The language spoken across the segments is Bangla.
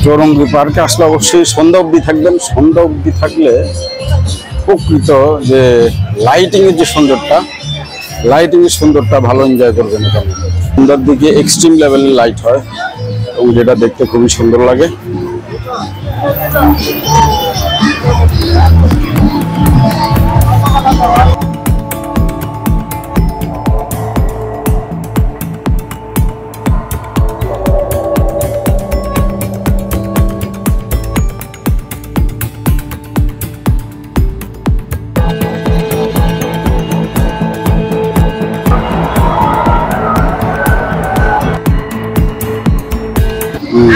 চৌরঙ্গি পার্কে আসলে অবশ্যই সন্ধ্যা অবধি থাকবেন। সন্ধ্যা অবধি থাকলে প্রকৃত যে লাইটিংয়ের যে সুন্দরটা ভালো এনজয় করবেন। এখানে সন্ধ্যার দিকে এক্সট্রিম লেভেলের লাইট হয় এবং যেটা দেখতে খুবই সুন্দর লাগে।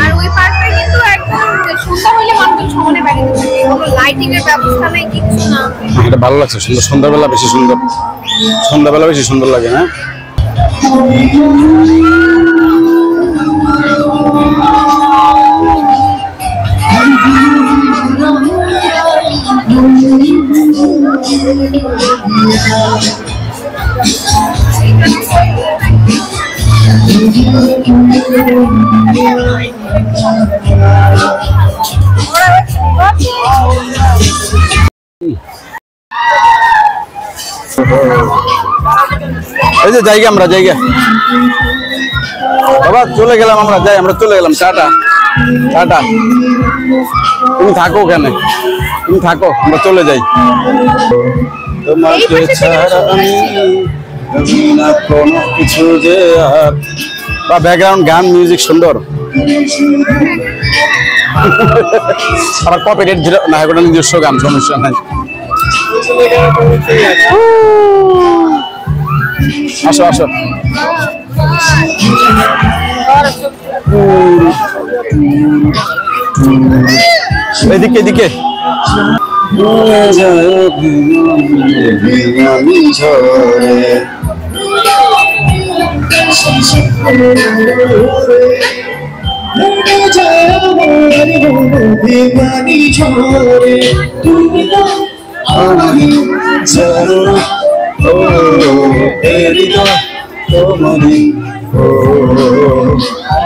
আর ওই পার্কটা কিন্তু একদম সন্ধ্যা হলে মানুষ সমানে বেরিয়ে যাবে, কোনো লাইটিং এর ব্যবস্থা নাই, কিছু না। এটা ভালো লাগছে, সন্ধ্যাবেলা বেশি সুন্দর লাগে না? এই যে জায়গা বাবা চলে গেলাম, আমরা চলে গেলাম। টাটা তুমি থাকো, ওখানে তুমি থাকো, আমরা চলে যাই। তোমাকে ছাড়া আমি না কোনো কিছু যে বা ব্যাকগ্রাউন্ড গান মিউজিক সুন্দর। আবার কপিরাইট না, এটা নিজস্ব গান, সমস্যা নাই। আসো এদিকে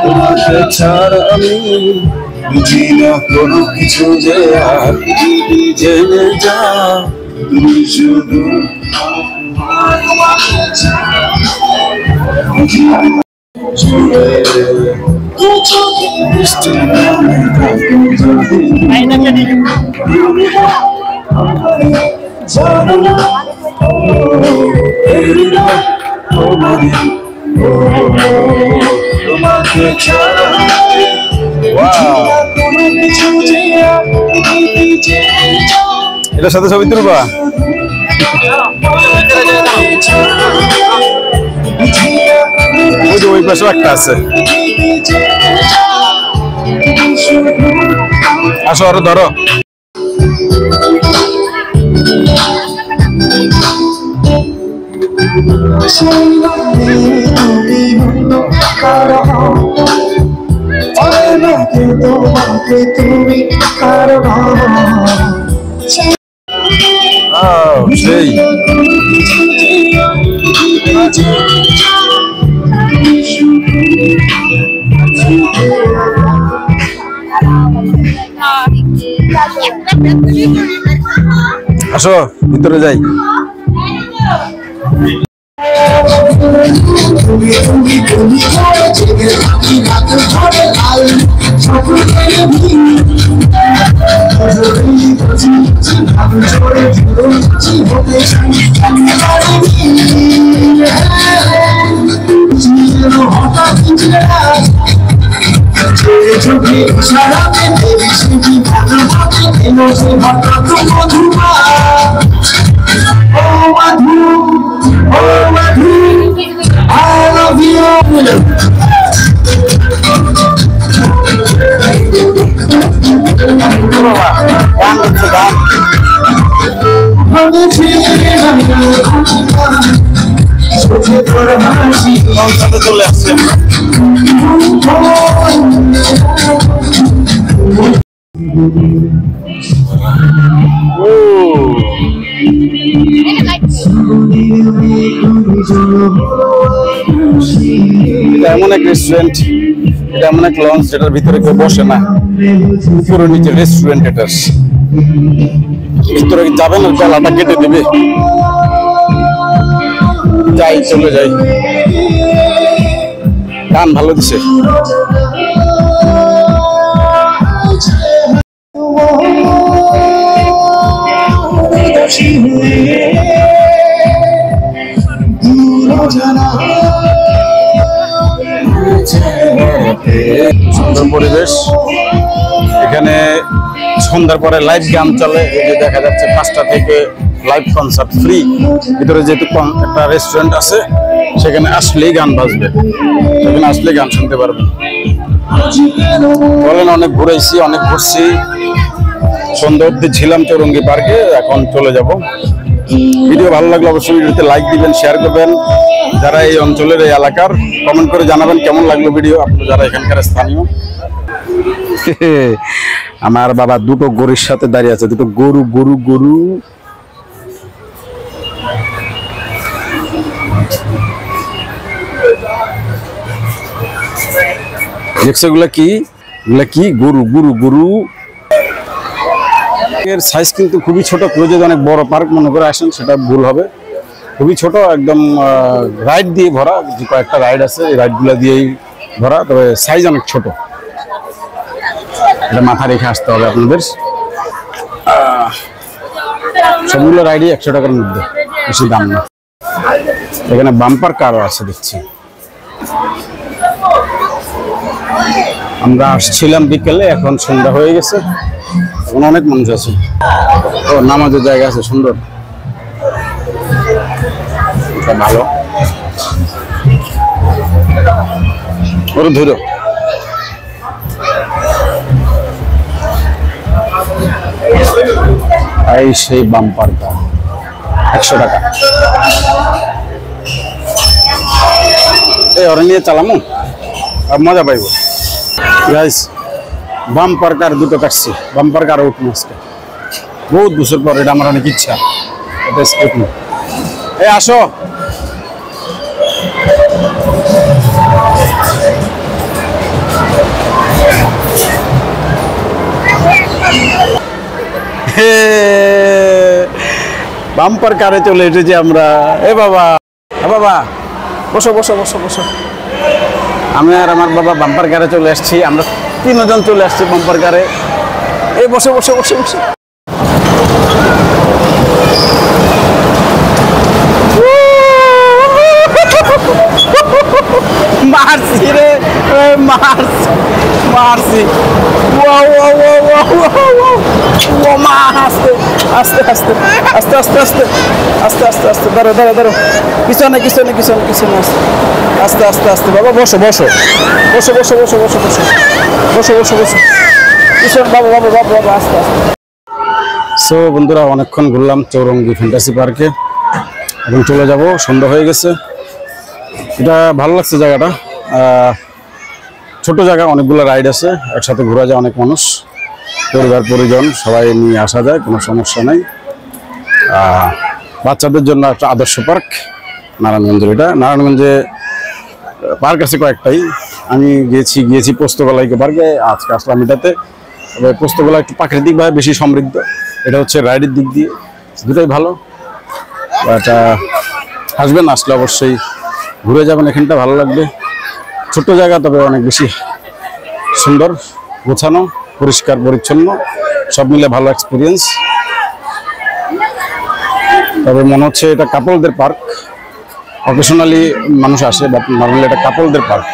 তোমাকে ছাড়া আমি বুঝি না কোনো কিছু যে আর জেনে যা তুমি শুধু তোমাকে ছাড়া এটার সাথে ছবি তুলবা? ওই পাশেও একটা আছে, আসো আরো ধরো। সেই আসো ভিতরে যাই। চলে আসছে এমন এক রেস্টুরেন্ট এটা এমন এক লঞ্চ যেটার ভিতরে কেউ বসে না, পুরো নিচে রেস্টুরেন্ট। এটার ভিতরে যাবেন আর গলাটা কেটে দেবে। যাই, চলে যাই। গান ভালো দিছে। সুন্দর পরিবেশ। এখানে সন্ধ্যার পরে লাইভ গান চলে। এই যে দেখা যাচ্ছে 5টা থেকে লাইভ কনসার্ট ফ্রি। ভিতরে যেহেতু একটা রেস্টুরেন্ট আছে, সেখানে আসলেই গান বাজবে, সেখানে আসলে গান শুনতে পারবেন। বলেন, অনেক ঘুরেছি, অনেক ঘুরছি। সন্ধ্যা অব্দি ছিলাম চৌরঙ্গি পার্কে, এখন চলে যাব। ভিডিও ভালো লাগলে অবশ্যই ভিডিওতে লাইক দিবেন, শেয়ার করবেন। যারা এই অঞ্চলের, এই এলাকার, কমেন্ট করে জানাবেন কেমন লাগলো ভিডিও, আপনারা যারা এখানকার স্থানীয়। আমার বাবা দুটো গরুর সাথে দাঁড়িয়ে আছে, দুটো গরু গরু গরু। দেখছো এগুলা কি? এগুলা কি? গরু গরু গরু। এর সাইজ কিন্তু খুবই ছোট। কেউ যদি অনেক বড় পার্ক মনে করে আসেন, সেটা ভুল হবে। খুবই ছোট, একদম রাইড দিয়ে ভরা। যে কয়েকটা রাইড আছে, এই রাইডগুলো দিয়েই ভরা, তবে সাইজ অনেক ছোট। এটা মাথা রেখে আসতে হবে আপনাদের। সবগুলো রাইডই 100 টাকার মধ্যে, বেশি দাম না। এখানে বাম্পার কারও আছে দেখছি। আমরা আসছিলাম বিকেলে, এখন সন্ধ্যা হয়ে গেছে, এখন অনেক মানুষ আছে। ও, নামাজের জায়গা আছে, সুন্দর, ভালো। ওর ধরো। এই সেই বাম্পার কার, 100 টাকা। এই ওরা নিয়ে চালামো, মজা পাইব। গাইস, বাম্পার কার দুটো কাটছি, বাম্পার কার উঠুন আজকে বহুত বছর পর। এটা আমার অনেক ইচ্ছা, এটা স্কেপ না। এই আসো, বাম্পার কারে চলে এসেছি আমরা। এ বাবা, বাবা বসো বসো বসো বসো। আমি আর আমার বাবা বাম্পার কারে চলে আসছি। আমরা 3 জন চলে আসছি বাম্পার কারে। এই বসে বসে বসে বসে। মারছি রে, মারছি মারছি। আস্তে আস্তে আস্তে আস্তে আস্তে আস্তে আস্তে আস্তে আস্তে ধরো ধরো ধরো। পিছনে পিছনে পিছনে পিছনে আস্তে আস্তে আস্তে। বাবা বসো বসো বসো বসো বসো বসো বসো বসো বসো বসো। পিছনে বাবা বাবা বাবা বাবা আস্তে আস্তে। সো বন্ধুরা, অনেকক্ষণ ঘুরলাম চৌরঙ্গি ফ্যান্টাসি পার্কে, এখন চলে যাব। সন্ধ্যা হয়ে গেছে। এটা ভালো লাগছে জায়গাটা, ছোট জায়গা, অনেকগুলো রাইড আছে, একসাথে ঘোরা যায়, অনেক মানুষ, পরিবার পরিজন সবাই নিয়ে আসা যায়, কোনো সমস্যা নেই। বাচ্চাদের জন্য একটা আদর্শ পার্ক নারায়ণগঞ্জের। এটা নারায়ণগঞ্জে পার্ক আছে কয়েকটাই। আমি গিয়েছি পোস্তগোলা ইকো পার্কে, আজকে আসলাম এটাতে। তবে পোস্তগোলা একটু প্রাকৃতিকভাবে বেশি সমৃদ্ধ, এটা হচ্ছে রাইডের দিক দিয়ে দুটাই ভালো। এটা আসবেন, আসলে অবশ্যই ঘুরে যাবেন, এখানটা ভালো লাগবে। ছোট্ট জায়গা, তবে অনেক বেশি সুন্দর, গোছানো, পরিষ্কার পরিচ্ছন্ন, সব মিলে ভালো এক্সপিরিয়েন্স। তবে মনে হচ্ছে এটা কাপলদের পার্ক। অকেশনালি মানুষ আসে, বাট নর্মালি এটা কাপলদের পার্ক।